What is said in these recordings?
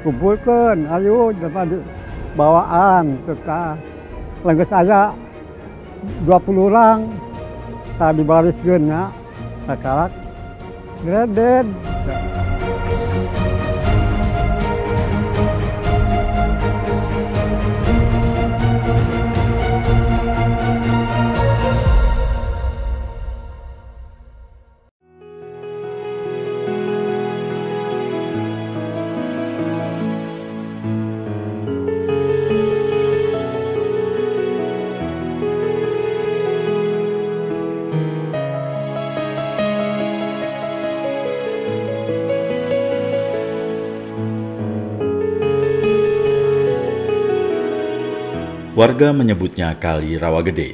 kumpulkan, ayo dapat bawaan kita. Langkah saya 20 orang, tadi bariskan ya, sekarang greded. Warga menyebutnya Kali Rawagede.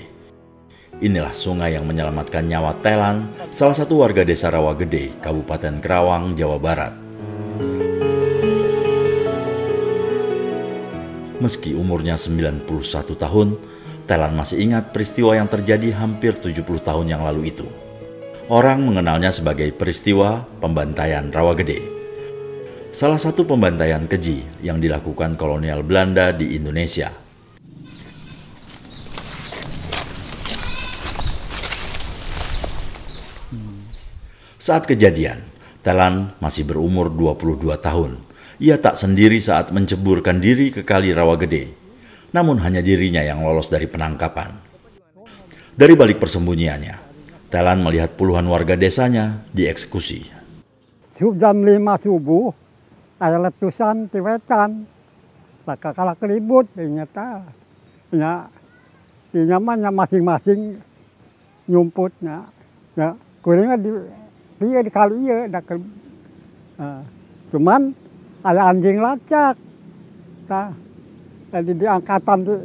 Inilah sungai yang menyelamatkan nyawa Telan, salah satu warga desa Rawagede, Kabupaten Kerawang, Jawa Barat. Meski umurnya 91 tahun, Telan masih ingat peristiwa yang terjadi hampir 70 tahun yang lalu itu. Orang mengenalnya sebagai peristiwa pembantaian Rawagede. Salah satu pembantaian keji yang dilakukan kolonial Belanda di Indonesia. Saat kejadian, Telan masih berumur 22 tahun. Ia tak sendiri saat menceburkan diri ke Kali Rawagede. Namun hanya dirinya yang lolos dari penangkapan. Dari balik persembunyiannya, Telan melihat puluhan warga desanya dieksekusi. Jam 5 subuh, ada letusan di wetan. Maka kalah keribut, ternyata. Nyamannya masing-masing nyumputnya. Ya, kurangnya di kali ya, cuman ada anjing lacak. Jadi di angkatan di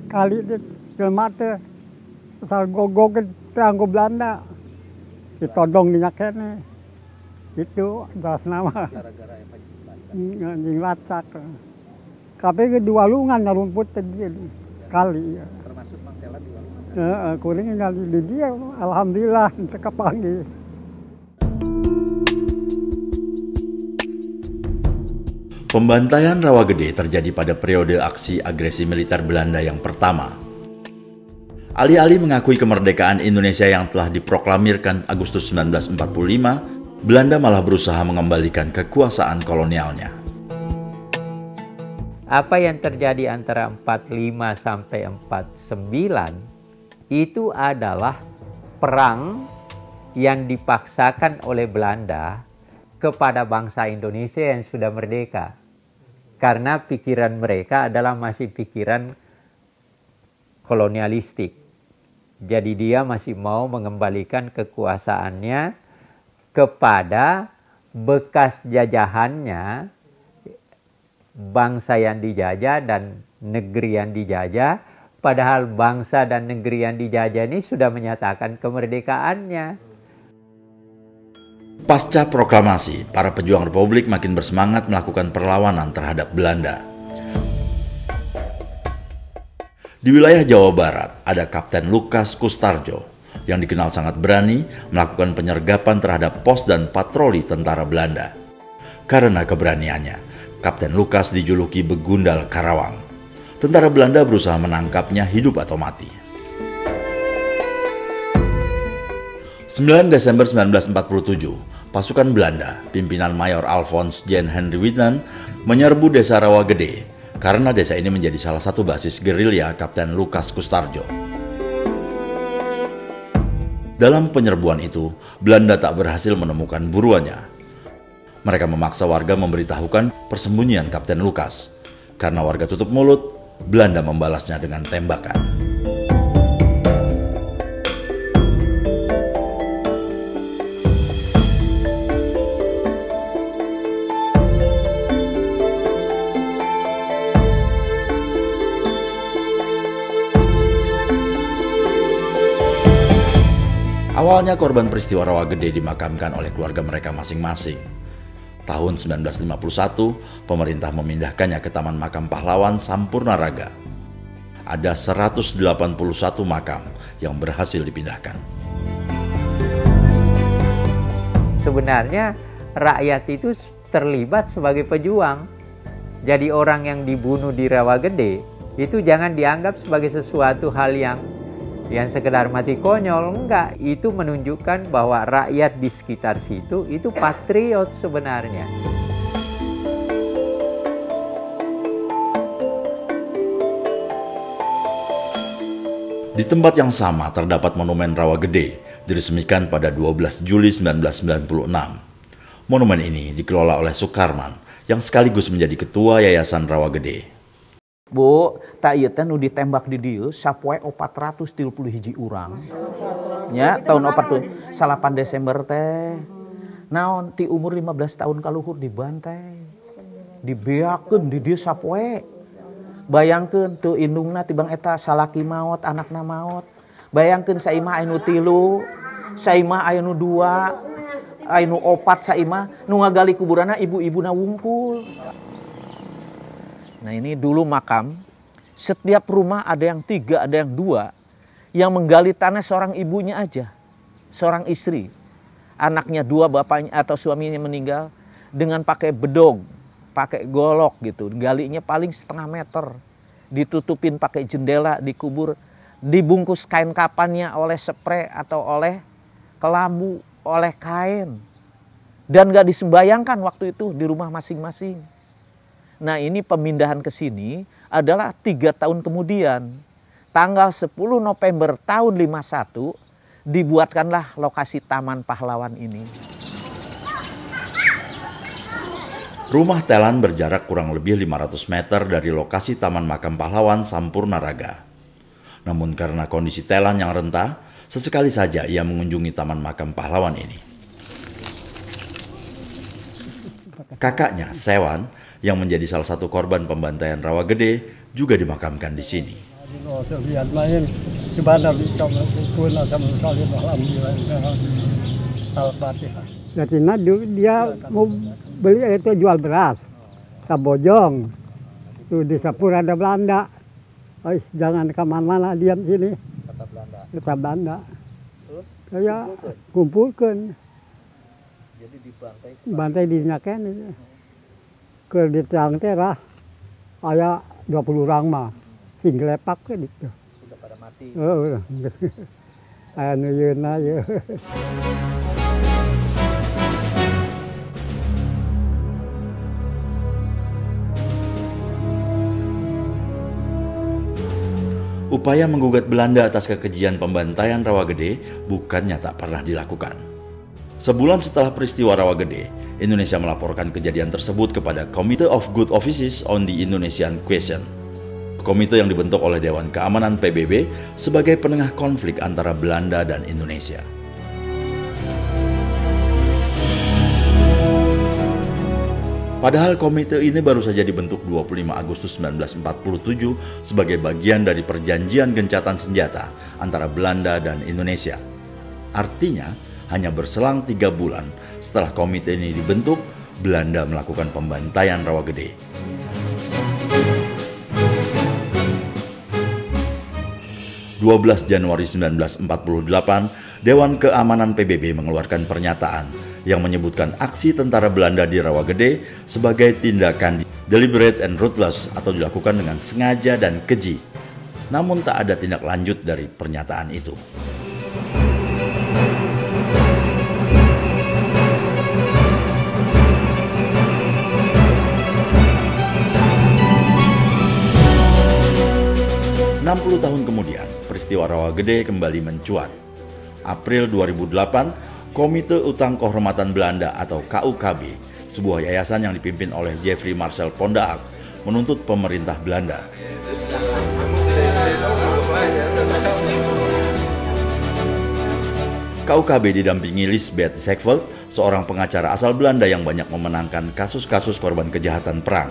kali di mata asal gogok teranggo Belanda, ditodong di nyakene, itu jelas nama. Anjing lacak. Tapi kedua lungan rumput tadi kali. Termasuk Mang Telan di Walungan. Kurangnya di dia, alhamdulillah kepanggil. Pembantaian Rawagede terjadi pada periode aksi agresi militer Belanda yang pertama. Alih-alih mengakui kemerdekaan Indonesia yang telah diproklamirkan Agustus 1945, Belanda malah berusaha mengembalikan kekuasaan kolonialnya. Apa yang terjadi antara 45 sampai 49 itu adalah perang yang dipaksakan oleh Belanda kepada bangsa Indonesia yang sudah merdeka. Karena pikiran mereka adalah masih pikiran kolonialistik. Jadi dia masih mau mengembalikan kekuasaannya kepada bekas jajahannya, bangsa yang dijajah dan negeri yang dijajah. Padahal bangsa dan negeri yang dijajah ini sudah menyatakan kemerdekaannya. Pasca proklamasi, para pejuang Republik makin bersemangat melakukan perlawanan terhadap Belanda. Di wilayah Jawa Barat, ada Kapten Lukas Kustarjo yang dikenal sangat berani melakukan penyergapan terhadap pos dan patroli tentara Belanda. Karena keberaniannya, Kapten Lukas dijuluki Begundal Karawang. Tentara Belanda berusaha menangkapnya hidup atau mati. 9 Desember 1947, pasukan Belanda, pimpinan Mayor Alfons Jan Henry Witnan, menyerbu desa Rawagede karena desa ini menjadi salah satu basis gerilya Kapten Lukas Kustarjo. Dalam penyerbuan itu, Belanda tak berhasil menemukan buruannya. Mereka memaksa warga memberitahukan persembunyian Kapten Lukas. Karena warga tutup mulut, Belanda membalasnya dengan tembakan. Awalnya korban peristiwa Rawagede dimakamkan oleh keluarga mereka masing-masing. Tahun 1951, pemerintah memindahkannya ke Taman Makam Pahlawan Sampurnaraga. Ada 181 makam yang berhasil dipindahkan. Sebenarnya rakyat itu terlibat sebagai pejuang. jadi orang yang dibunuh di Rawagede, itu jangan dianggap sebagai sesuatu hal yang sekedar mati konyol. Enggak, itu menunjukkan bahwa rakyat di sekitar situ itu patriot sebenarnya. Di tempat yang sama terdapat Monumen Rawagede, diresmikan pada 12 Juli 1996. Monumen ini dikelola oleh Sukarman, yang sekaligus menjadi ketua Yayasan Rawagede. Bu, tak iya teh nu ditembak di dieu sapoe 431 urang. Nya tahun 48 Desember teh. Naon ti umur 15 tahun kaluhur dibantai. Dibeakeun di dieu sapoe. Bayangkeun teu indungna tibang eta salaki maot, anakna maot. Bayangkeun saimah anu 3, saimah anu 2, anu 4 saimah nu ngagali kuburanna ibu-ibuna wungkul. Nah ini dulu makam, setiap rumah ada yang 3, ada yang 2. Yang menggali tanah seorang ibunya aja, seorang istri. Anaknya 2, bapaknya atau suaminya meninggal dengan pakai bedog, pakai golok gitu. Galinya paling 1,5 meter. Ditutupin pakai jendela, dikubur, dibungkus kain kapannya oleh spray atau oleh kelambu, oleh kain. Dan gak disembayangkan waktu itu di rumah masing-masing. Nah ini pemindahan ke sini adalah 3 tahun kemudian. Tanggal 10 November tahun 51 dibuatkanlah lokasi Taman Pahlawan ini. Rumah Telan berjarak kurang lebih 500 meter dari lokasi Taman Makam Pahlawan Sampurnaraga. Namun karena kondisi Telan yang rentah, sesekali saja ia mengunjungi Taman Makam Pahlawan ini. Kakaknya, Sewan, yang menjadi salah satu korban pembantaian Rawagede, juga dimakamkan di sini. Jadi dia mau beli itu jual beras, Sabojong, itu di Sapur ada Belanda. Oh, jangan kemana-mana, diam sini. Kata Belanda. Saya kumpulkan. Jadi dibantai. Bantai di nyaken itu. Ke di tiang terah, ada 20 orang mah, singglepak ke gitu. Sudah pada mati. Oh, anu yeun aja. Upaya menggugat Belanda atas kekejian pembantaian Rawagede bukannya tak pernah dilakukan. Sebulan setelah peristiwa Rawagede, Indonesia melaporkan kejadian tersebut kepada Committee of Good Offices on the Indonesian Question. Komite yang dibentuk oleh Dewan Keamanan PBB sebagai penengah konflik antara Belanda dan Indonesia. Padahal komite ini baru saja dibentuk 25 Agustus 1947 sebagai bagian dari perjanjian gencatan senjata antara Belanda dan Indonesia. Artinya, hanya berselang 3 bulan setelah komite ini dibentuk, Belanda melakukan pembantaian Rawagede. Januari 1948, Dewan Keamanan PBB mengeluarkan pernyataan yang menyebutkan aksi tentara Belanda di Rawagede sebagai tindakan deliberate and ruthless atau dilakukan dengan sengaja dan keji. Namun tak ada tindak lanjut dari pernyataan itu. Puluh tahun kemudian, peristiwa Rawagede kembali mencuat. April 2008, Komite Utang Kehormatan Belanda atau KUKB, sebuah yayasan yang dipimpin oleh Jeffrey Marcel Pondaak, menuntut pemerintah Belanda. KUKB didampingi Lisbeth Sackveld, seorang pengacara asal Belanda yang banyak memenangkan kasus-kasus korban kejahatan perang.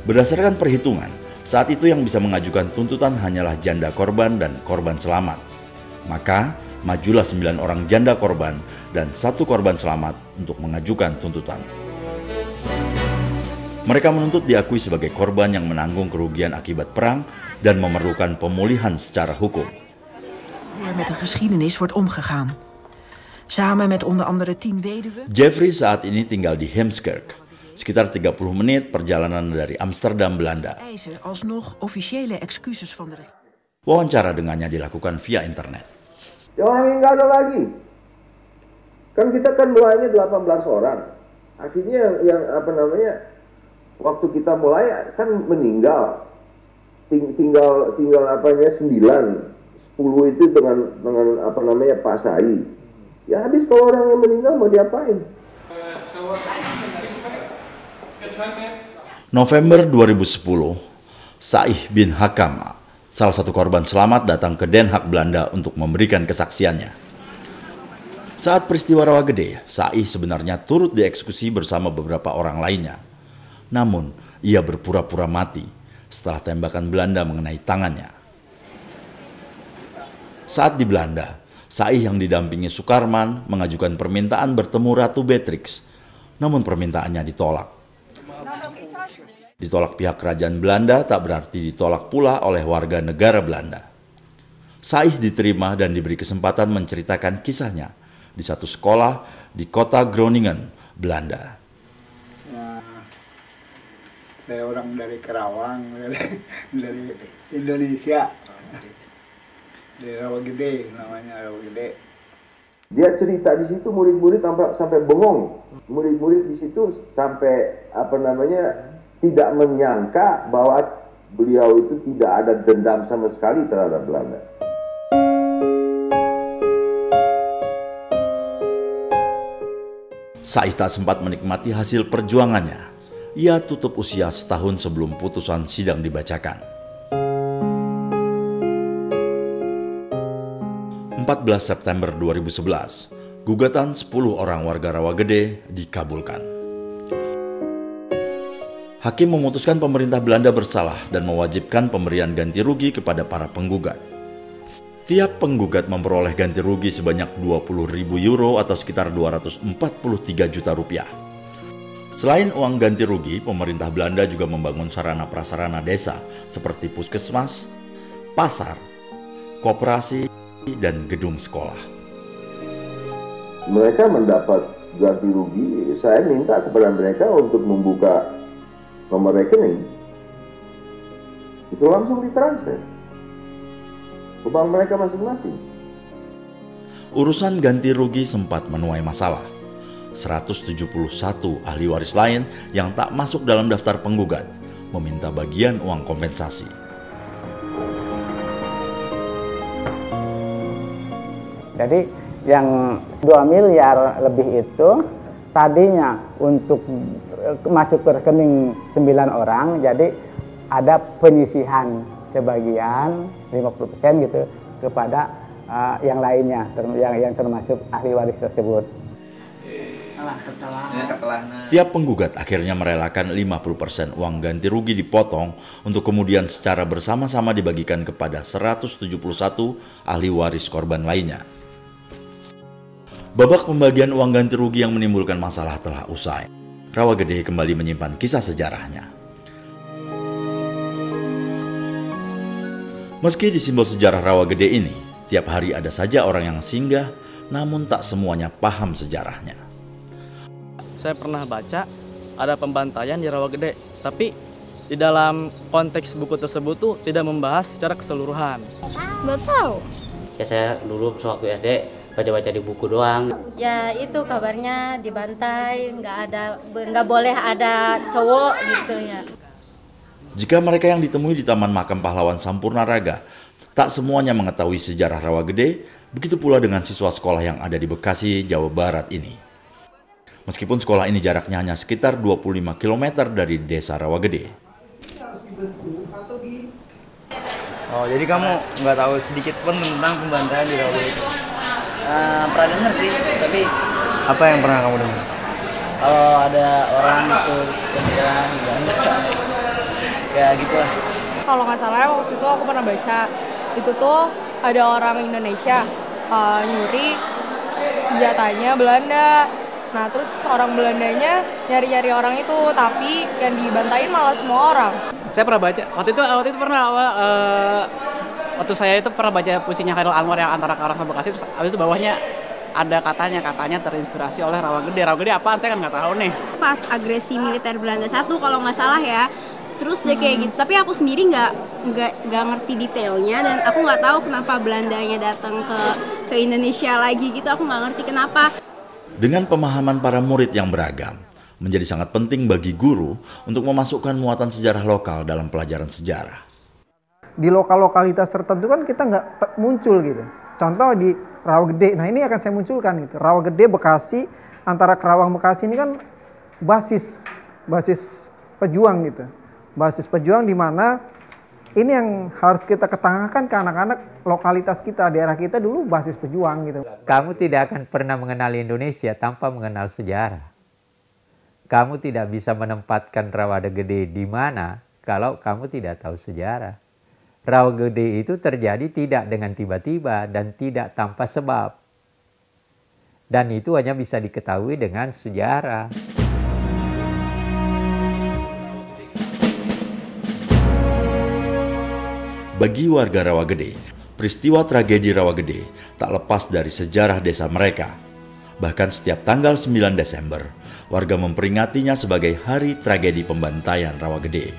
Berdasarkan perhitungan, saat itu yang bisa mengajukan tuntutan hanyalah janda korban dan korban selamat. Maka, majulah 9 orang janda korban dan 1 korban selamat untuk mengajukan tuntutan. Mereka menuntut diakui sebagai korban yang menanggung kerugian akibat perang dan memerlukan pemulihan secara hukum. Met de geschiedenis wordt omgegaan. Samen met onder andere 10 weduwen. Jeffrey saat ini tinggal di Heemskerk, sekitar 30 menit perjalanan dari Amsterdam, Belanda. Eisen alsnog officiële excuses van de regering. Wawancara dengannya dilakukan via internet. Ya orang yang nggak ada lagi. Kan kita kan mulainya 18 orang. Akhirnya yang waktu kita mulai kan meninggal. Tinggal 9, 10 itu dengan Pak Sai. Ya habis kalau orang yang meninggal mau diapain? November 2010, Saih bin Hakam, salah satu korban selamat, datang ke Den Haag, Belanda untuk memberikan kesaksiannya. Saat peristiwa Rawa Gede, Saih sebenarnya turut dieksekusi bersama beberapa orang lainnya. Namun, ia berpura-pura mati setelah tembakan Belanda mengenai tangannya. Saat di Belanda, Saih yang didampingi Sukarman mengajukan permintaan bertemu Ratu Beatrix, namun permintaannya ditolak. Ditolak pihak kerajaan Belanda tak berarti ditolak pula oleh warga negara Belanda. Saih diterima dan diberi kesempatan menceritakan kisahnya di satu sekolah di kota Groningen, Belanda. Saya orang dari Kerawang, dari Indonesia. Di Rawa Gede, namanya Rawa Gede. Dia cerita di situ murid-murid sampai bengong. Murid-murid di situ sampai tidak menyangka bahwa beliau itu tidak ada dendam sama sekali terhadap Belanda. Saih tak sempat menikmati hasil perjuangannya. Ia tutup usia setahun sebelum putusan sidang dibacakan. 14 September 2011, gugatan 10 orang warga Rawa Gede dikabulkan. Hakim memutuskan pemerintah Belanda bersalah dan mewajibkan pemberian ganti rugi kepada para penggugat. Tiap penggugat memperoleh ganti rugi sebanyak 20.000 euro atau sekitar 243 juta rupiah. Selain uang ganti rugi, pemerintah Belanda juga membangun sarana-prasarana desa seperti puskesmas, pasar, koperasi, dan gedung sekolah. Mereka mendapat ganti rugi, saya minta kepada mereka untuk membuka nomor rekening. Itu langsung ditransfer ke bank mereka masing-masing. Urusan ganti rugi sempat menuai masalah. 171 ahli waris lain yang tak masuk dalam daftar penggugat meminta bagian uang kompensasi. Jadi yang 2 miliar lebih itu tadinya untuk masuk ke rekening 9 orang, jadi ada penyisihan sebagian 50% gitu kepada yang lainnya, yang termasuk ahli waris tersebut. Tiap penggugat akhirnya merelakan 50% uang ganti rugi dipotong untuk kemudian secara bersama-sama dibagikan kepada 171 ahli waris korban lainnya. Babak pembagian uang ganti rugi yang menimbulkan masalah telah usai. Rawa Gede kembali menyimpan kisah sejarahnya. Meski di simbol sejarah Rawa Gede ini, tiap hari ada saja orang yang singgah, namun tak semuanya paham sejarahnya. Saya pernah baca ada pembantaian di Rawa Gede, tapi di dalam konteks buku tersebut tuh tidak membahas secara keseluruhan. Nggak tahu. Ya saya dulu sewaktu SD baca-baca di buku doang. Ya itu kabarnya dibantai, nggak boleh ada cowok gitu ya. Jika mereka yang ditemui di Taman Makam Pahlawan Sampurna Raga tak semuanya mengetahui sejarah Rawa Gede, begitu pula dengan siswa sekolah yang ada di Bekasi, Jawa Barat ini. Meskipun sekolah ini jaraknya hanya sekitar 25 km dari desa Rawa Gede. Oh, jadi kamu nggak tahu sedikit pun tentang pembantaian di Rawa Gede? Pernah dengar sih, tapi apa yang pernah kamu dengar? kalau ada orang ikut sekegiatan di Belanda, ya gitulah. Kalau nggak salah waktu itu aku pernah baca, itu tuh ada orang Indonesia nyuri senjatanya Belanda. Nah terus orang Belandanya nyari-nyari orang itu, tapi yang dibantain malah semua orang. Saya pernah baca, waktu itu pernah waktu saya itu pernah baca puisinya Khairul Anwar yang Antara Karang sama Bekasi, terus habis itu bawahnya ada katanya terinspirasi oleh Rawagede. Rawagede apaan? Saya kan nggak tahu nih. Pas agresi militer Belanda 1 kalau nggak salah ya. Terus dia kayak gitu. Tapi aku sendiri nggak ngerti detailnya dan aku nggak tahu kenapa Belandanya datang ke Indonesia lagi gitu. Aku nggak ngerti kenapa. Dengan pemahaman para murid yang beragam, menjadi sangat penting bagi guru untuk memasukkan muatan sejarah lokal dalam pelajaran sejarah. Di lokalitas tertentu kan kita nggak muncul gitu. Contoh di Rawagede, nah ini akan saya munculkan gitu. Rawagede, Bekasi, antara Kerawang Bekasi ini kan basis pejuang gitu. Basis pejuang di mana ini yang harus kita ketengahkan ke anak-anak lokalitas kita, daerah kita dulu basis pejuang gitu. Kamu tidak akan pernah mengenali Indonesia tanpa mengenal sejarah. Kamu tidak bisa menempatkan Rawagede di mana kalau kamu tidak tahu sejarah. Rawagede itu terjadi tidak dengan tiba-tiba dan tidak tanpa sebab. Dan itu hanya bisa diketahui dengan sejarah. Bagi warga Rawagede, peristiwa tragedi Rawagede tak lepas dari sejarah desa mereka. Bahkan setiap tanggal 9 Desember, warga memperingatinya sebagai hari tragedi pembantaian Rawagede.